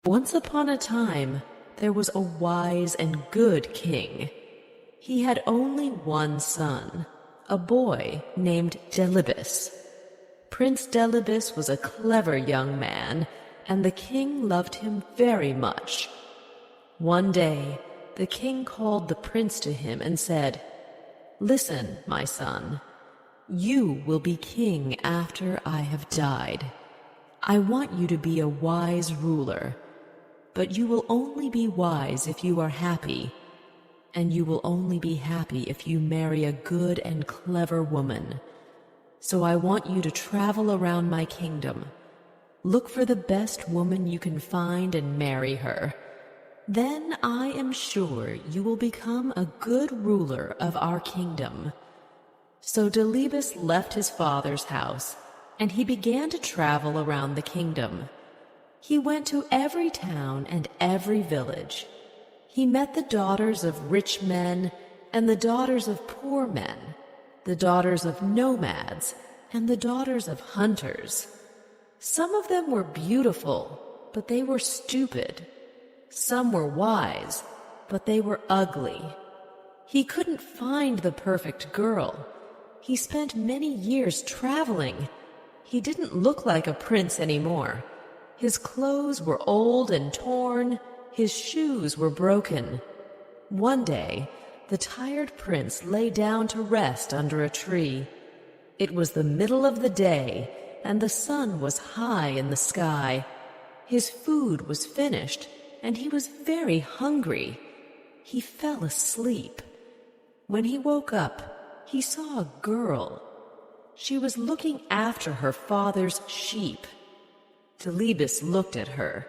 Once upon a time, there was a wise and good king. He had only one son, a boy named Delibes. Prince Delibes was a clever young man, and the king loved him very much. One day, the king called the prince to him and said, "Listen, my son, you will be king after I have died. I want you to be a wise ruler, but you will only be wise if you are happy, and you will only be happy if you marry a good and clever woman. So I want you to travel around my kingdom. Look for the best woman you can find and marry her. Then I am sure you will become a good ruler of our kingdom." So Delibes left his father's house, and he began to travel around the kingdom. He went to every town and every village. He met the daughters of rich men and the daughters of poor men, the daughters of nomads and the daughters of hunters. Some of them were beautiful, but they were stupid. Some were wise, but they were ugly. He couldn't find the perfect girl. He spent many years traveling. He didn't look like a prince anymore. His clothes were old and torn. His shoes were broken. One day, the tired prince lay down to rest under a tree. It was the middle of the day, and the sun was high in the sky. His food was finished, and he was very hungry. He fell asleep. When he woke up, he saw a girl. She was looking after her father's sheep. Delibes looked at her.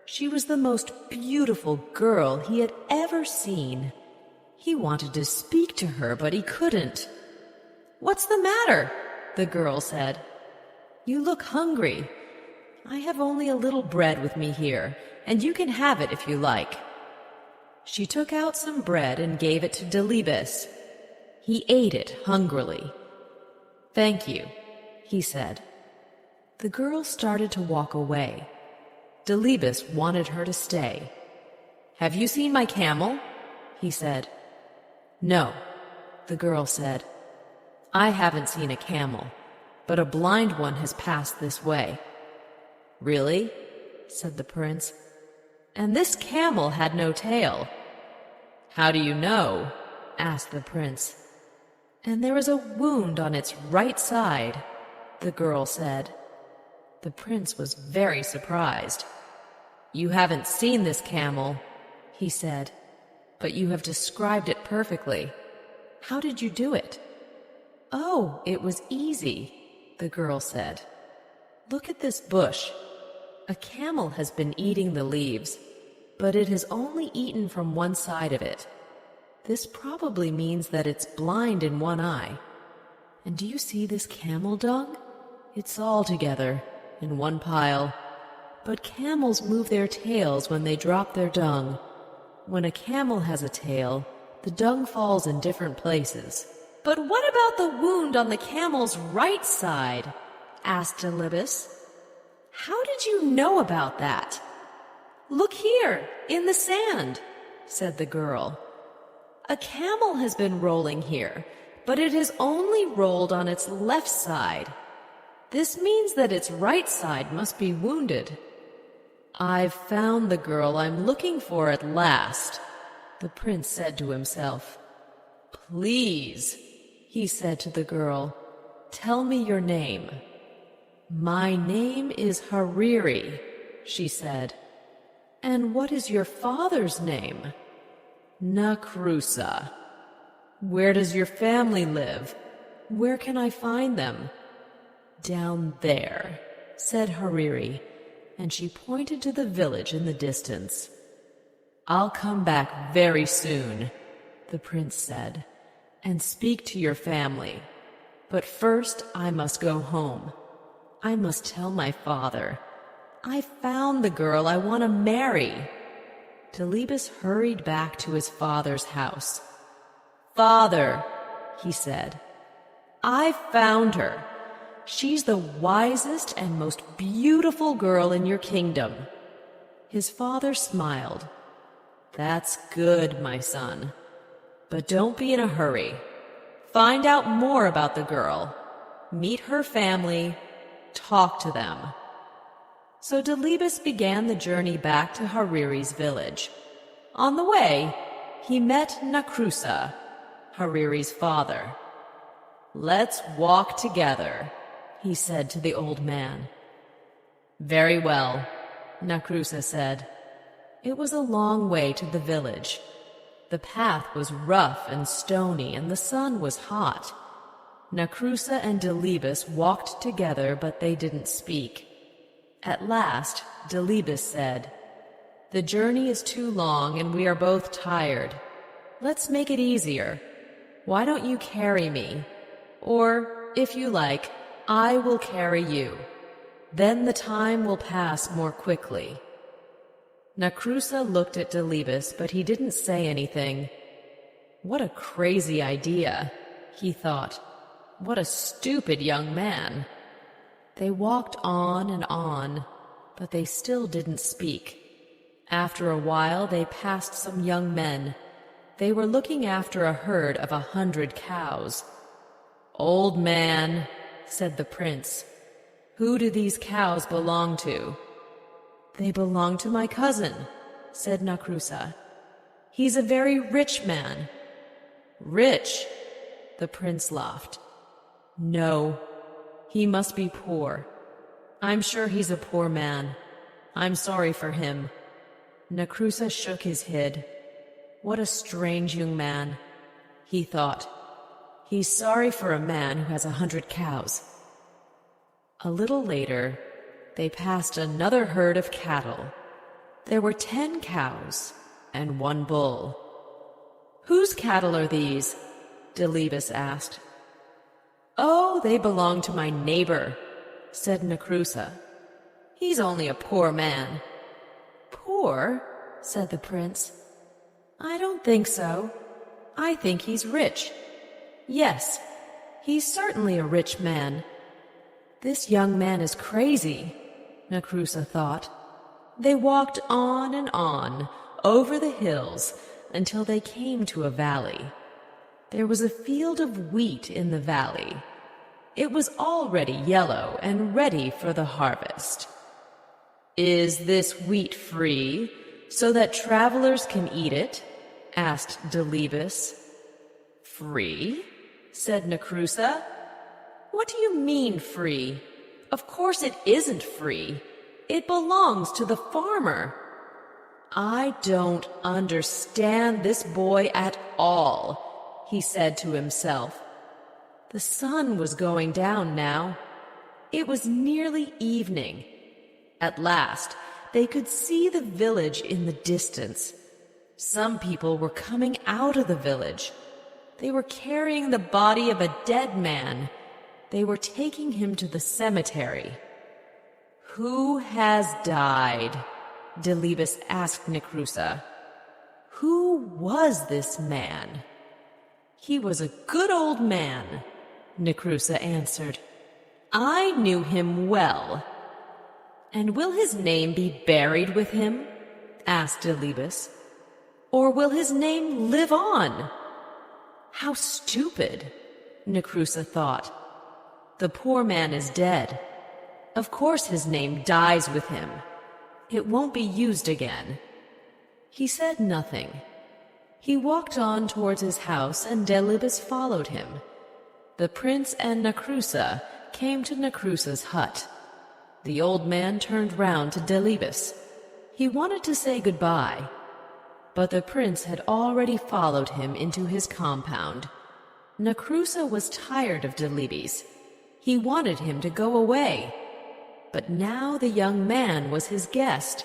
She was the most beautiful girl he had ever seen. He wanted to speak to her, but he couldn't. "What's the matter?" the girl said. "You look hungry. I have only a little bread with me here, and you can have it if you like." She took out some bread and gave it to Delibes. He ate it hungrily. "Thank you," he said. The girl started to walk away. Delibes wanted her to stay. "Have you seen my camel?" he said. "No," the girl said. "I haven't seen a camel, but a blind one has passed this way." "Really?" said the prince. "And this camel had no tail." "How do you know?" asked the prince. "And there is a wound on its right side," the girl said. The prince was very surprised. "You haven't seen this camel," he said, "but you have described it perfectly. How did you do it?" "Oh, it was easy," the girl said. "Look at this bush. A camel has been eating the leaves, but it has only eaten from one side of it. This probably means that it's blind in one eye. And do you see this camel dung? It's all together, in one pile. But camels move their tails when they drop their dung. When a camel has a tail, the dung falls in different places." "But what about the wound on the camel's right side?" asked Delibes. "How did you know about that?" "Look here, in the sand," said the girl. "A camel has been rolling here, but it has only rolled on its left side. This means that its right side must be wounded." "I've found the girl I'm looking for at last," the prince said to himself. "Please," he said to the girl, "tell me your name." "My name is Hariri," she said. "And what is your father's name?" "Nakrusa." "Where does your family live? Where can I find them?" "Down there," said Hariri, and she pointed to the village in the distance. "I'll come back very soon," the prince said, "and speak to your family. But first I must go home. I must tell my father. I found the girl I want to marry." Delibes hurried back to his father's house. "Father," he said, "I found her. She's the wisest and most beautiful girl in your kingdom." His father smiled. "That's good, my son. But don't be in a hurry. Find out more about the girl. Meet her family. Talk to them." So Delibes began the journey back to Hariri's village. On the way, he met Nakrusa, Hariri's father. "Let's walk together," he said to the old man. "Very well," Nakrusa said. It was a long way to the village. The path was rough and stony, and the sun was hot. Nakrusa and Delibes walked together, but they didn't speak. At last, Delibes said, "The journey is too long and we are both tired. Let's make it easier. Why don't you carry me? Or, if you like, I will carry you. Then the time will pass more quickly." Nakrusa looked at Delibes, but he didn't say anything. What a crazy idea, he thought. What a stupid young man. They walked on, but they still didn't speak. After a while, they passed some young men. They were looking after a herd of 100 cows. "Old man," said the prince, "who do these cows belong to?" "They belong to my cousin," said Nakrusa. "He's a very rich man." "Rich?" The prince laughed. "No, he must be poor. I'm sure he's a poor man. I'm sorry for him." Nakrusa shook his head. What a strange young man, he thought. He's sorry for a man who has 100 cows. A little later, they passed another herd of cattle. There were 10 cows and 1 bull. "Whose cattle are these?" Delibes asked. "Oh, they belong to my neighbor," said Nakrusa. "He's only a poor man." "Poor?" said the prince. "I don't think so. I think he's rich. Yes, he's certainly a rich man." This young man is crazy, Nakrusa thought. They walked on, over the hills, until they came to a valley. There was a field of wheat in the valley. It was already yellow and ready for the harvest. "Is this wheat free, so that travelers can eat it?" asked Delibes. "Free?" said Nakrusa. "What do you mean free? Of course it isn't free. It belongs to the farmer." "I don't understand this boy at all," he said to himself. The sun was going down now. It was nearly evening. At last, they could see the village in the distance. Some people were coming out of the village. They were carrying the body of a dead man. They were taking him to the cemetery. "Who has died?" Delibes asked Nakrusa. Who was this man? "He was a good old man," Nakrusa answered. "I knew him well." "And will his name be buried with him?" asked Delibes. "Or will his name live on?" How stupid, Nakrusa thought. The poor man is dead. Of course his name dies with him. It won't be used again. He said nothing. He walked on towards his house, and Delibes followed him. The prince and Nakrusa came to Nakrusa's hut. The old man turned round to Delibes. He wanted to say goodbye, but the prince had already followed him into his compound. Nakrusa was tired of Delibes. He wanted him to go away. But now the young man was his guest.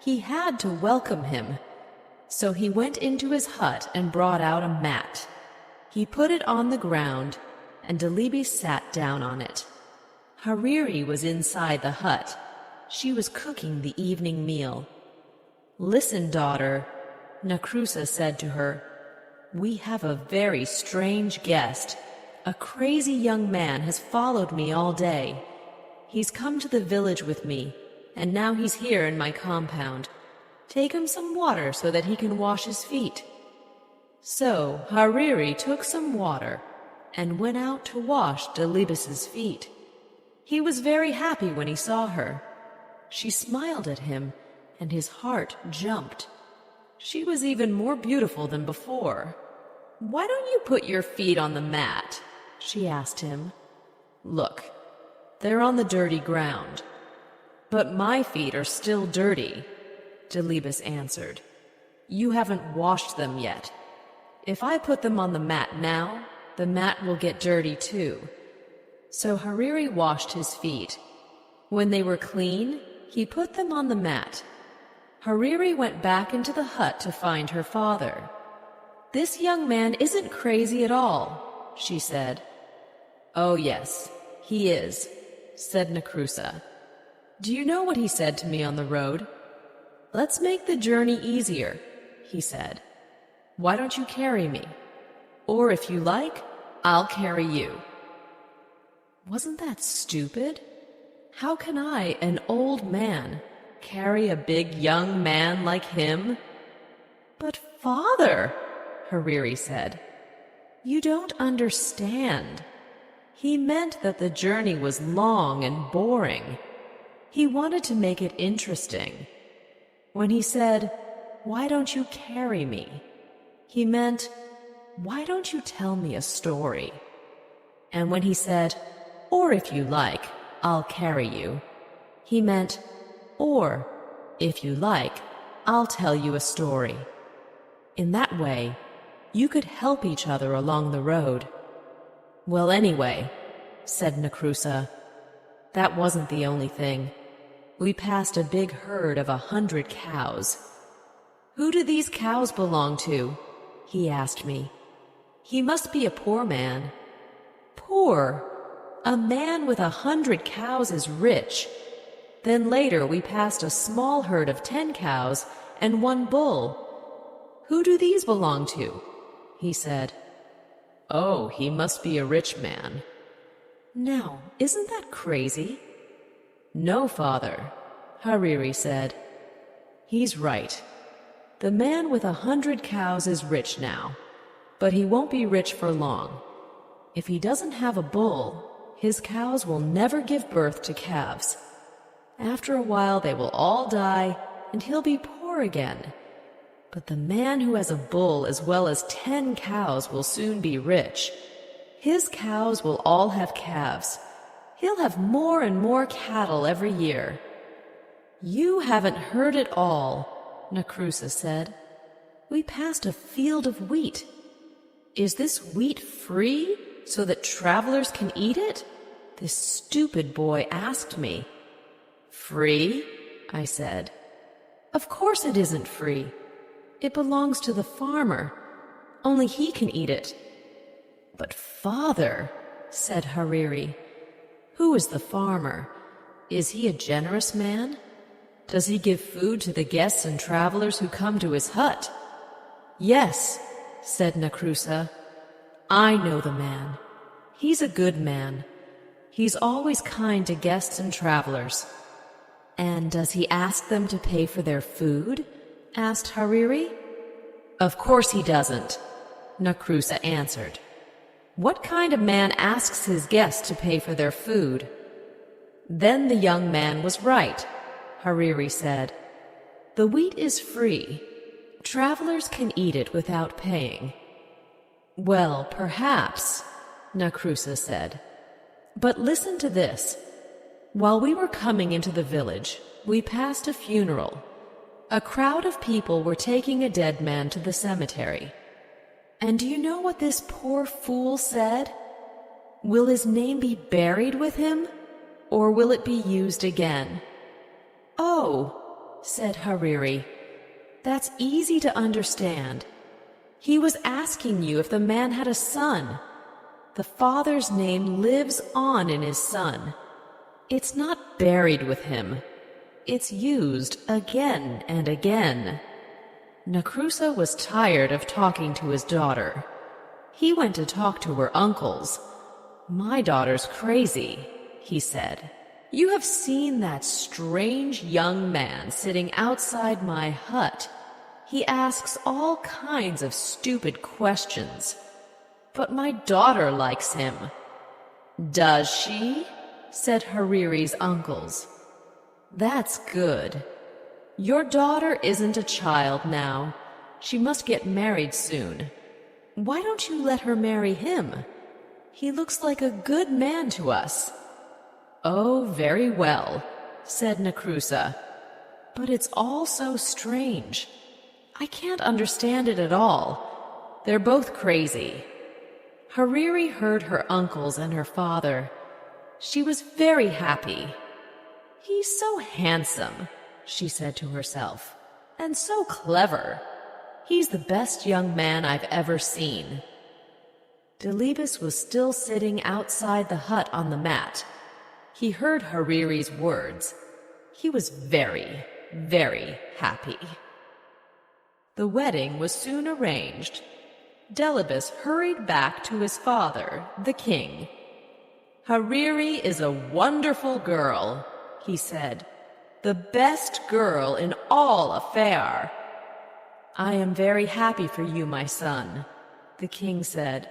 He had to welcome him. So he went into his hut and brought out a mat. He put it on the ground, and Delibes sat down on it. Hariri was inside the hut. She was cooking the evening meal. "Listen, daughter," Nakrusa said to her. "We have a very strange guest. A crazy young man has followed me all day. He's come to the village with me, and now he's here in my compound. Take him some water so that he can wash his feet." So Hariri took some water and went out to wash Delibes's feet. He was very happy when he saw her. She smiled at him, and his heart jumped. She was even more beautiful than before. "Why don't you put your feet on the mat?" she asked him. "Look, they're on the dirty ground." "But my feet are still dirty," Delibes answered. "You haven't washed them yet. If I put them on the mat now, the mat will get dirty too." So Hariri washed his feet. When they were clean, he put them on the mat. Hariri went back into the hut to find her father. "This young man isn't crazy at all," she said. "Oh yes, he is," said Nakrusa. "Do you know what he said to me on the road?" "Let's make the journey easier," he said. "Why don't you carry me? Or if you like, I'll carry you." Wasn't that stupid? How can I, an old man, carry a big young man like him? "But father," Hariri said, "you don't understand. He meant that the journey was long and boring. He wanted to make it interesting. When he said, 'Why don't you carry me?' he meant, 'Why don't you tell me a story?' And when he said, 'Or if you like, I'll carry you,' he meant, 'Or if you like, I'll tell you a story.' In that way, you could help each other along the road." "Well, anyway," said Nakrusa, "that wasn't the only thing. We passed a big herd of 100 cows. 'Who do these cows belong to?' he asked me. 'He must be a poor man.' Poor? A man with 100 cows is rich. Then later we passed a small herd of 10 cows and 1 bull. 'Who do these belong to?' he said. 'Oh, he must be a rich man.' Now, isn't that crazy?" "No, father," Hariri said. "He's right. The man with 100 cows is rich now, but he won't be rich for long. If he doesn't have a bull, his cows will never give birth to calves. After a while they will all die, and he'll be poor again. But the man who has a bull as well as 10 cows will soon be rich. His cows will all have calves. He'll have more and more cattle every year." "You haven't heard it all," Nakrusa said. "We passed a field of wheat. Is this wheat free so that travelers can eat it?" this stupid boy asked me. "Free?" I said. "Of course it isn't free. It belongs to the farmer. Only he can eat it." "But father," said Hariri, "who is the farmer? Is he a generous man? Does he give food to the guests and travelers who come to his hut?" "Yes," said Nakrusa. "I know the man. He's a good man. He's always kind to guests and travelers." "And does he ask them to pay for their food?" asked Hariri. "Of course he doesn't," Nakrusa answered. "What kind of man asks his guests to pay for their food?" "Then the young man was right," Hariri said. "The wheat is free. Travelers can eat it without paying." "Well, perhaps," Nakrusa said. "But listen to this. While we were coming into the village, we passed a funeral. A crowd of people were taking a dead man to the cemetery. And do you know what this poor fool said? Will his name be buried with him, or will it be used again?" "Oh," said Hariri, "that's easy to understand. He was asking you if the man had a son. The father's name lives on in his son. It's not buried with him. It's used again and again." Nakrusa was tired of talking to his daughter. He went to talk to her uncles. "My daughter's crazy," he said. You have seen that strange young man sitting outside my hut. He asks all kinds of stupid questions. But my daughter likes him." "Does she?" said Hariri's uncles. "That's good. Your daughter isn't a child now. She must get married soon. Why don't you let her marry him? He looks like a good man to us." "Oh, very well," said Nacrusa. "But it's all so strange. I can't understand it at all. They're both crazy." Hariri heard her uncles and her father. She was very happy. "He's so handsome," she said to herself, "and so clever. He's the best young man I've ever seen." Delibes was still sitting outside the hut on the mat. He heard Hariri's words. He was very, very happy. The wedding was soon arranged. Delibes hurried back to his father, the king. "Hariri is a wonderful girl," he said. "The best girl in all Afar." "I am very happy for you, my son," the king said.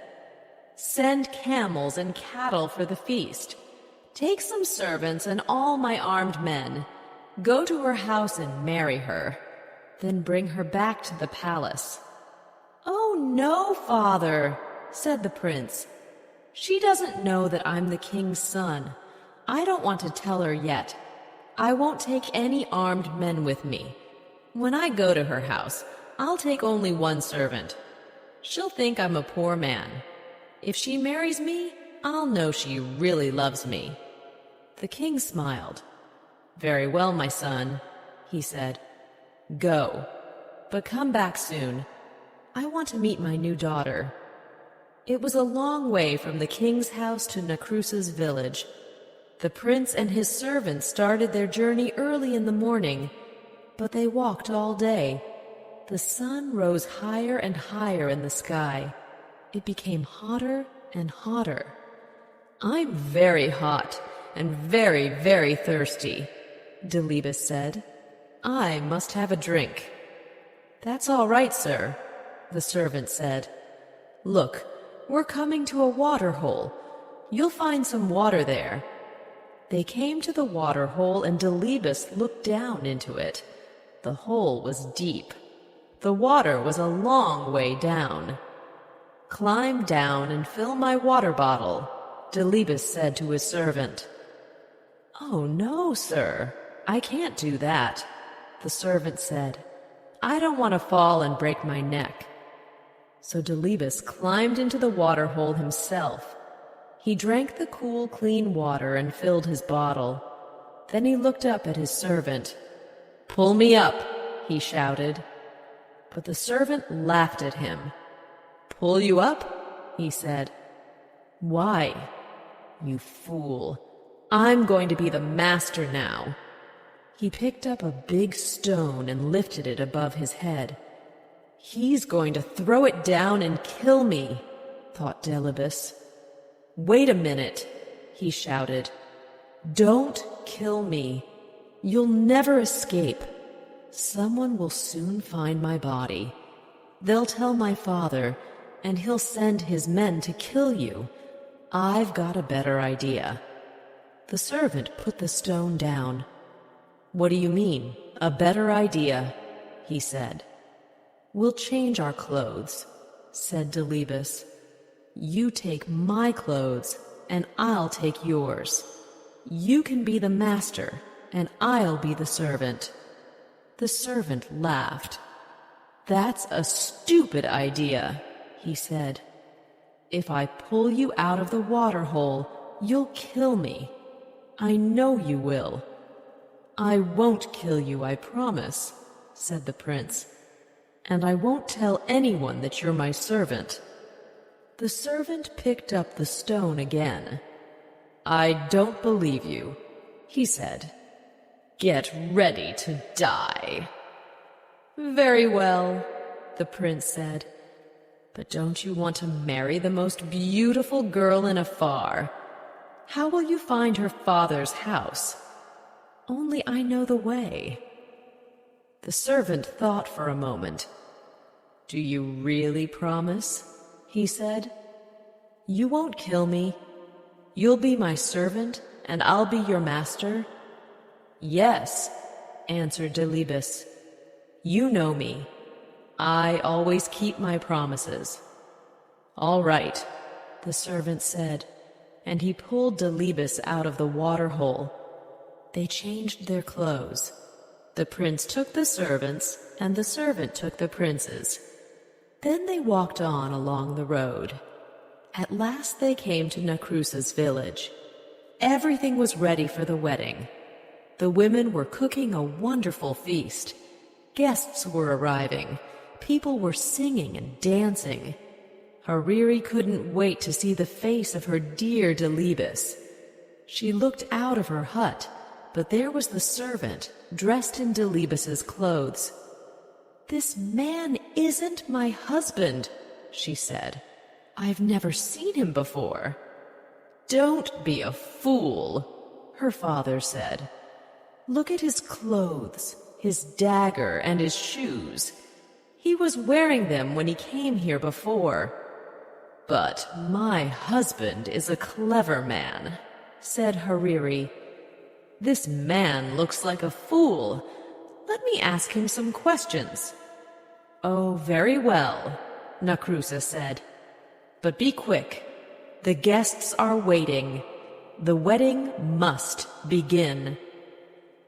"Send camels and cattle for the feast. Take some servants and all my armed men. Go to her house and marry her. Then bring her back to the palace." "Oh, no, father," said the prince. "She doesn't know that I'm the king's son. I don't want to tell her yet. I won't take any armed men with me. When I go to her house, I'll take only one servant. She'll think I'm a poor man. If she marries me, I'll know she really loves me." The king smiled. "Very well, my son," he said. "Go, but come back soon. I want to meet my new daughter." It was a long way from the king's house to Nacrusa's village. The prince and his servants started their journey early in the morning, but they walked all day. The sun rose higher and higher in the sky. It became hotter and hotter. "I'm very hot and very, very thirsty," Delibes said. "I must have a drink." "That's all right, sir," the servant said. "Look, we're coming to a water hole. You'll find some water there." They came to the water hole and Delibes looked down into it. The hole was deep. The water was a long way down. "Climb down and fill my water bottle," Delibes said to his servant. "Oh, no, sir, I can't do that," the servant said. "I don't want to fall and break my neck." So Delibes climbed into the water hole himself. He drank the cool, clean water and filled his bottle. Then he looked up at his servant. "Pull me up," he shouted. But the servant laughed at him. "Pull you up?" he said. "Why? You fool. I'm going to be the master now." He picked up a big stone and lifted it above his head. "He's going to throw it down and kill me," thought Delibes. "Wait a minute," he shouted. "Don't kill me. You'll never escape. Someone will soon find my body. They'll tell my father, and he'll send his men to kill you. I've got a better idea." The servant put the stone down. "What do you mean, a better idea?" he said. "We'll change our clothes," said Delibes. "You take my clothes, and I'll take yours. You can be the master, and I'll be the servant." The servant laughed. "That's a stupid idea," he said. "If I pull you out of the water hole, you'll kill me. I know you will." "I won't kill you, I promise," said the prince. "And I won't tell anyone that you're my servant." The servant picked up the stone again. "I don't believe you," he said. "Get ready to die." "Very well," the prince said. "But don't you want to marry the most beautiful girl in Afar?" How will you find her father's house? Only I know the way. The servant thought for a moment. Do you really promise? He said. You won't kill me. You'll be my servant, and I'll be your master? Yes, answered Delibes. You know me. I always keep my promises. All right, the servant said, and he pulled Delibes out of the water hole. They changed their clothes. The prince took the servants, and the servant took the prince's. Then they walked on along the road. At last they came to Nacrusa's village. Everything was ready for the wedding. The women were cooking a wonderful feast. Guests were arriving. People were singing and dancing. Hariri couldn't wait to see the face of her dear Delibes. She looked out of her hut, but there was the servant, dressed in Delibes's clothes. This man isn't my husband, she said. I've never seen him before. Don't be a fool, her father said. Look at his clothes, his dagger, and his shoes. He was wearing them when he came here before. But my husband is a clever man, said Hariri. This man looks like a fool. Let me ask him some questions. Oh, very well, Nacrusa said. But be quick. The guests are waiting. The wedding must begin.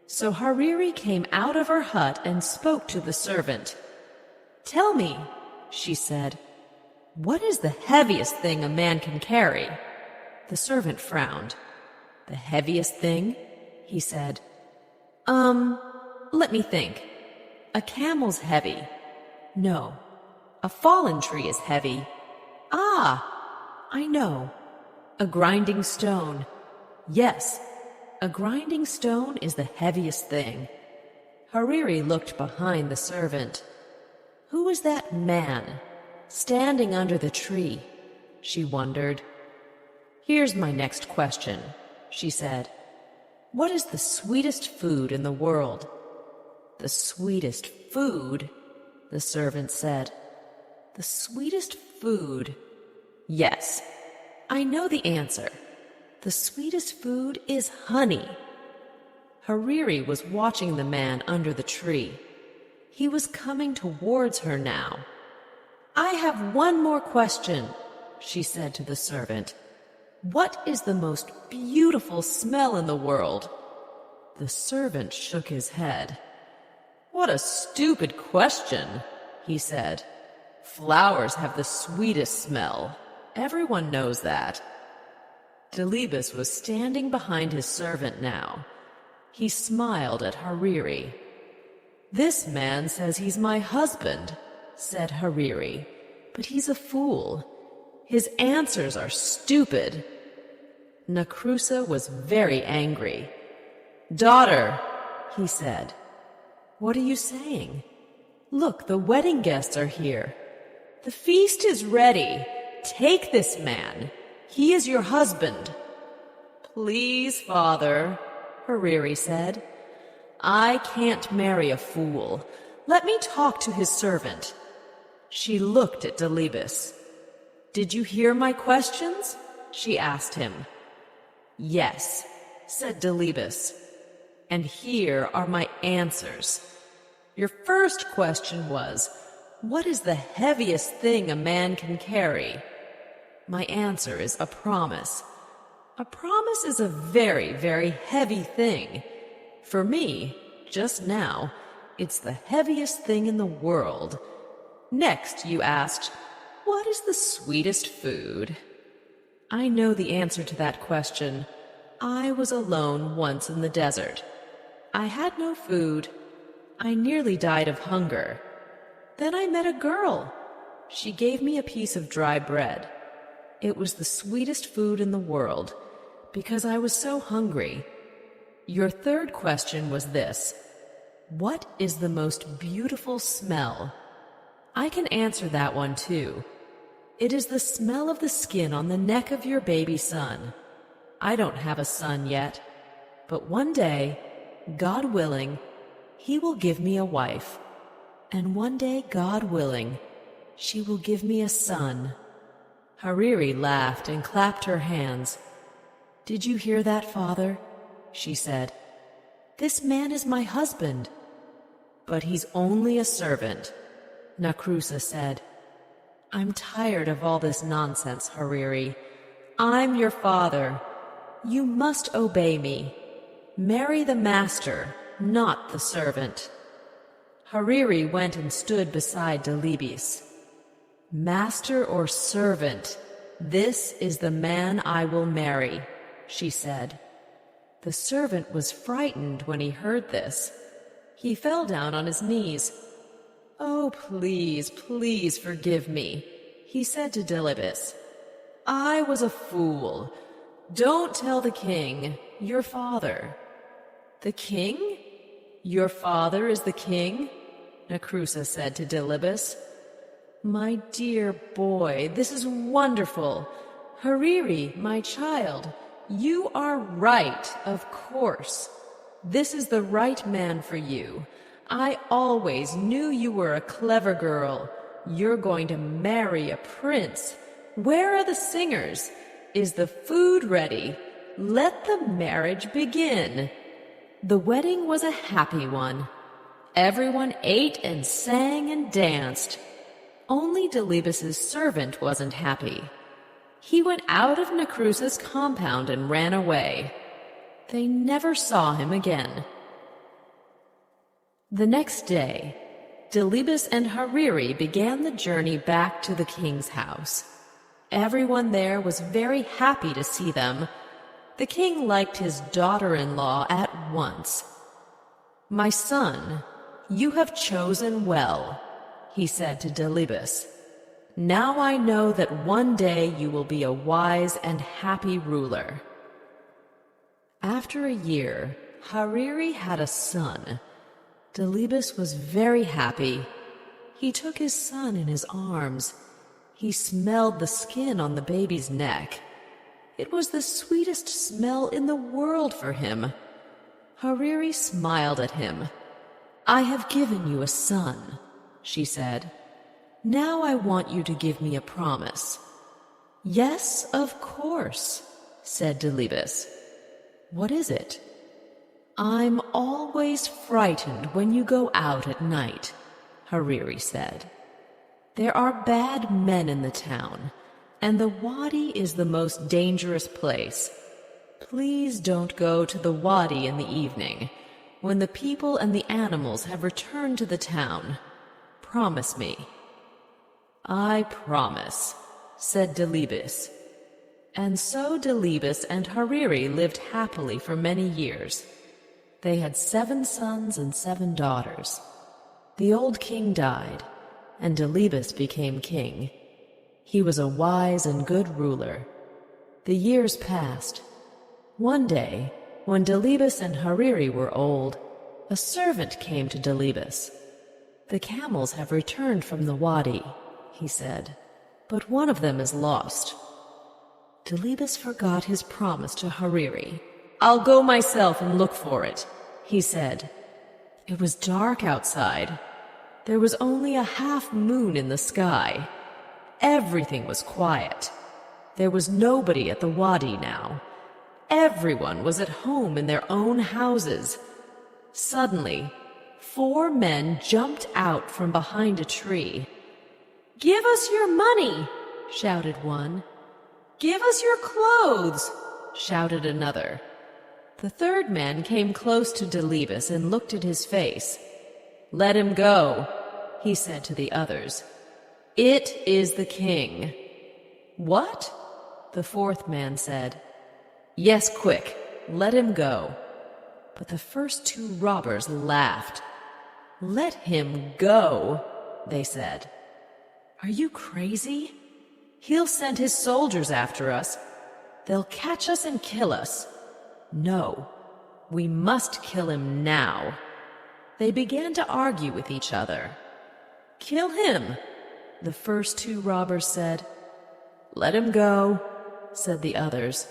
So Hariri came out of her hut and spoke to the servant. Tell me, she said, what is the heaviest thing a man can carry? The servant frowned. The heaviest thing? He said. Let me think. A camel's heavy. No. A fallen tree is heavy. Ah, I know. A grinding stone. Yes, a grinding stone is the heaviest thing. Hariri looked behind the servant. Who is that man standing under the tree? She wondered. Here's my next question, she said. What is the sweetest food in the world? The sweetest food, the servant said. The sweetest food. Yes, I know the answer. The sweetest food is honey. Hariri was watching the man under the tree. He was coming towards her now. I have one more question, she said to the servant. What is the most beautiful smell in the world? The servant shook his head. What a stupid question, he said. Flowers have the sweetest smell. Everyone knows that. Delibes was standing behind his servant now. He smiled at Hariri. This man says he's my husband, said Hariri, but he's a fool. His answers are stupid. Nacrusa was very angry. Daughter, he said. What are you saying? Look, the wedding guests are here. The feast is ready. Take this man. He is your husband. Please, father, Hariri said. I can't marry a fool. Let me talk to his servant. She looked at Delibes. Did you hear my questions? She asked him. Yes, said Delibes. And here are my answers. Your first question was, what is the heaviest thing a man can carry? My answer is a promise. A promise is a very, very heavy thing. For me, just now, it's the heaviest thing in the world. Next, you asked, what is the sweetest food? I know the answer to that question. I was alone once in the desert. I had no food. I nearly died of hunger. Then I met a girl. She gave me a piece of dry bread. It was the sweetest food in the world, because I was so hungry. Your third question was this. What is the most beautiful smell? I can answer that one too. It is the smell of the skin on the neck of your baby son. I don't have a son yet, but one day, God willing, he will give me a wife. And one day, God willing, she will give me a son." Hariri laughed and clapped her hands. "Did you hear that, father?" she said. "This man is my husband." "But he's only a servant," Nakrusa said. "I'm tired of all this nonsense, Hariri. I'm your father. You must obey me. Marry the master, not the servant." Hariri went and stood beside Delibes. "Master or servant, this is the man I will marry," she said. The servant was frightened when he heard this. He fell down on his knees. "Oh, please, please forgive me," he said to Delibes. "I was a fool. Don't tell the king, your father." "The king? Your father is the king?" Nakrusa said to Delibes. "My dear boy, this is wonderful. Hariri, my child, you are right, of course. This is the right man for you. I always knew you were a clever girl. You're going to marry a prince. Where are the singers? Is the food ready? Let the marriage begin." The wedding was a happy one. Everyone ate and sang and danced. Only Delibes' servant wasn't happy. He went out of Nakrusa's compound and ran away. They never saw him again. The next day, Delibes and Hariri began the journey back to the king's house. Everyone there was very happy to see them. The king liked his daughter-in-law at once. "My son, you have chosen well," he said to Delibes. "Now I know that one day you will be a wise and happy ruler." After a year, Hariri had a son. Delibes was very happy. He took his son in his arms. He smelled the skin on the baby's neck. It was the sweetest smell in the world for him. Hariri smiled at him. "I have given you a son," she said. "Now I want you to give me a promise." "Yes, of course," said Delibes. "What is it?" "I'm always frightened when you go out at night," Hariri said. "There are bad men in the town, and the wadi is the most dangerous place. Please don't go to the wadi in the evening, when the people and the animals have returned to the town. Promise me." "I promise," said Delibes. And so Delibes and Hariri lived happily for many years. They had 7 sons and 7 daughters. The old king died, and Delibes became king. He was a wise and good ruler. The years passed. One day, when Delibes and Hariri were old, a servant came to Delibes. "The camels have returned from the wadi," he said, "but one of them is lost." Delibes forgot his promise to Hariri. "I'll go myself and look for it," he said. It was dark outside. There was only a half moon in the sky. Everything was quiet. There was nobody at the wadi now. Everyone was at home in their own houses. Suddenly, 4 men jumped out from behind a tree. "Give us your money!" shouted one. "Give us your clothes!" shouted another. The third man came close to Delibes and looked at his face. "Let him go," he said to the others. "It is the king." "What?" the fourth man said. "Yes, quick, let him go." But the first 2 robbers laughed. "Let him go," they said. "Are you crazy? He'll send his soldiers after us. They'll catch us and kill us. No, we must kill him now." They began to argue with each other. "Kill him," the first 2 robbers said. "Let him go," said the others.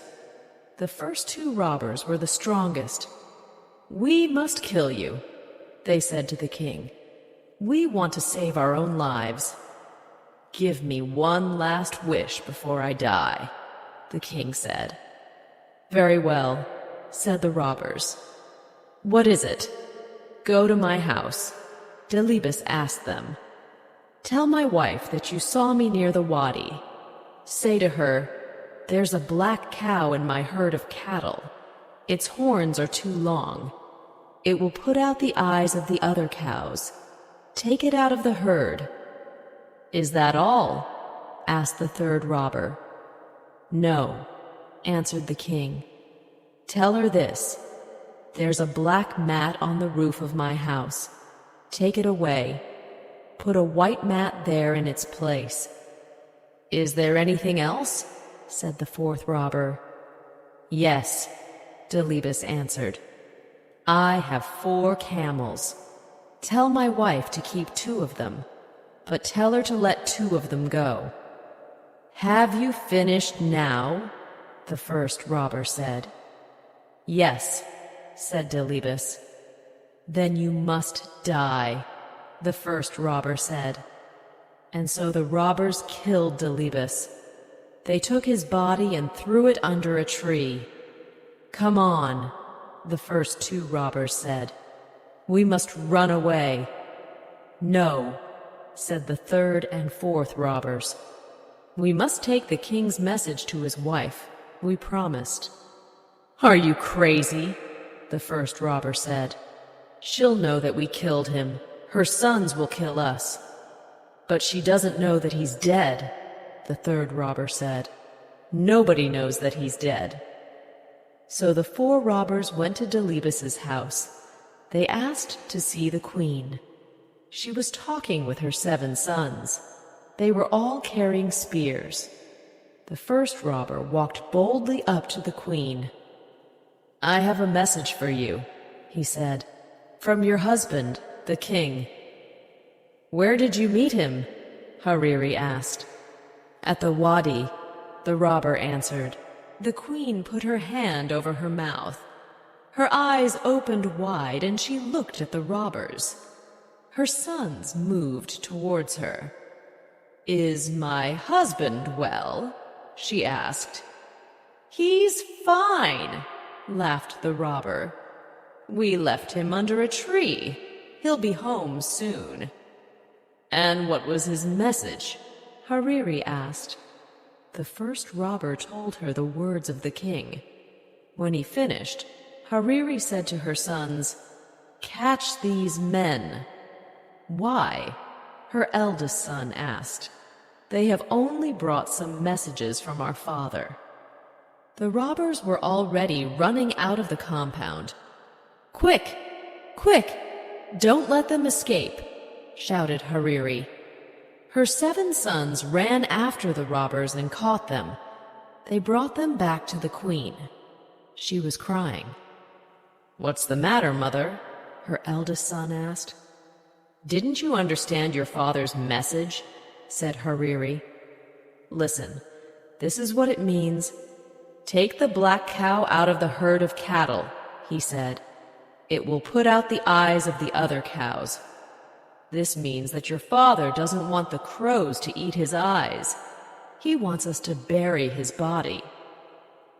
The first two robbers were the strongest. "We must kill you," they said to the king. "We want to save our own lives." "Give me one last wish before I die," the king said. "Very well," said the robbers. "What is it?" "Go to my house," Delibes asked them. "Tell my wife that you saw me near the wadi. Say to her, 'There's a black cow in my herd of cattle. Its horns are too long. It will put out the eyes of the other cows. Take it out of the herd.'" "Is that all?" asked the third robber. "No," answered the king. "Tell her this: there's a black mat on the roof of my house. Take it away. Put a white mat there in its place." "Is there anything else?" said the fourth robber. "Yes," Delibes answered. "I have 4 camels. Tell my wife to keep 2 of them, but tell her to let 2 of them go." "Have you finished now?" the first robber said. "Yes," said Delibes. "Then you must die," the first robber said. And so the robbers killed Delibes. They took his body and threw it under a tree. "Come on," the first 2 robbers said. "We must run away." "No," said the third and fourth robbers. "We must take the king's message to his wife. We promised." "Are you crazy?" the first robber said. "She'll know that we killed him. Her sons will kill us." "But she doesn't know that he's dead," the third robber said. "Nobody knows that he's dead." So the 4 robbers went to Delibes's house. They asked to see the queen. She was talking with her 7 sons. They were all carrying spears. The first robber walked boldly up to the queen. "I have a message for you," he said, "from your husband, the king." "Where did you meet him?" Hariri asked. "At the wadi," the robber answered. The queen put her hand over her mouth. Her eyes opened wide and she looked at the robbers. Her sons moved towards her. "Is my husband well?" she asked. "He's fine," laughed the robber. "We left him under a tree. He'll be home soon." "And what was his message?" Hariri asked. The first robber told her the words of the king. When he finished, Hariri said to her sons, "Catch these men." "Why?" her eldest son asked. "They have only brought some messages from our father." The robbers were already running out of the compound. "Quick! Quick! Don't let them escape!" shouted Hariri. Her 7 sons ran after the robbers and caught them. They brought them back to the queen. She was crying. "What's the matter, mother?" her eldest son asked. "Didn't you understand your father's message?" said Hariri. "Listen, this is what it means. Take the black cow out of the herd of cattle," he said. "It will put out the eyes of the other cows." This means that your father doesn't want the crows to eat his eyes. He wants us to bury his body.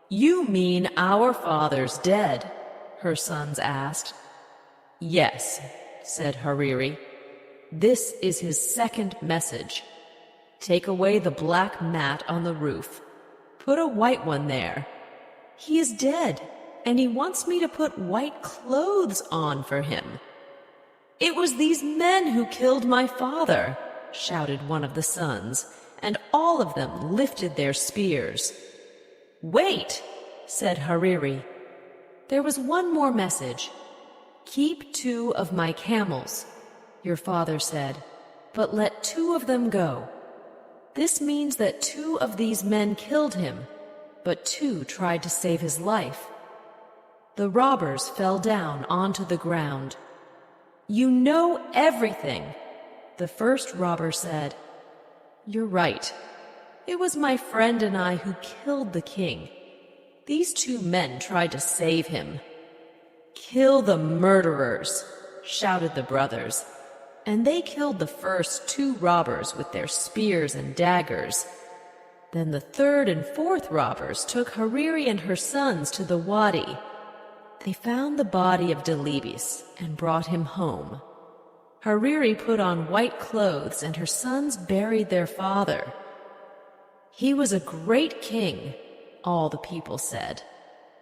"You mean our father's dead?" her sons asked. "Yes," said Hariri. "This is his second message. Take away the black mat on the roof. Put a white one there. He is dead, and he wants me to put white clothes on for him." "It was these men who killed my father," shouted one of the sons, and all of them lifted their spears. "Wait," said Hariri. "There was one more message. Keep 2 of my camels," your father said, "but let 2 of them go." This means that 2 of these men killed him, but 2 tried to save his life. The robbers fell down onto the ground. "You know everything," the first robber said. "You're right. It was my friend and I who killed the king. these two men tried to save him. "Kill the murderers!" shouted the brothers, and they killed the first two robbers with their spears and daggers. Then the third and fourth robbers took Hariri and her sons to the wadi. They found the body of Delibes and brought him home. Hariri put on white clothes, and her sons buried their father. "He was a great king," all the people said.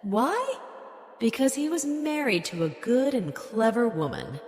Why? Because he was married to a good and clever woman.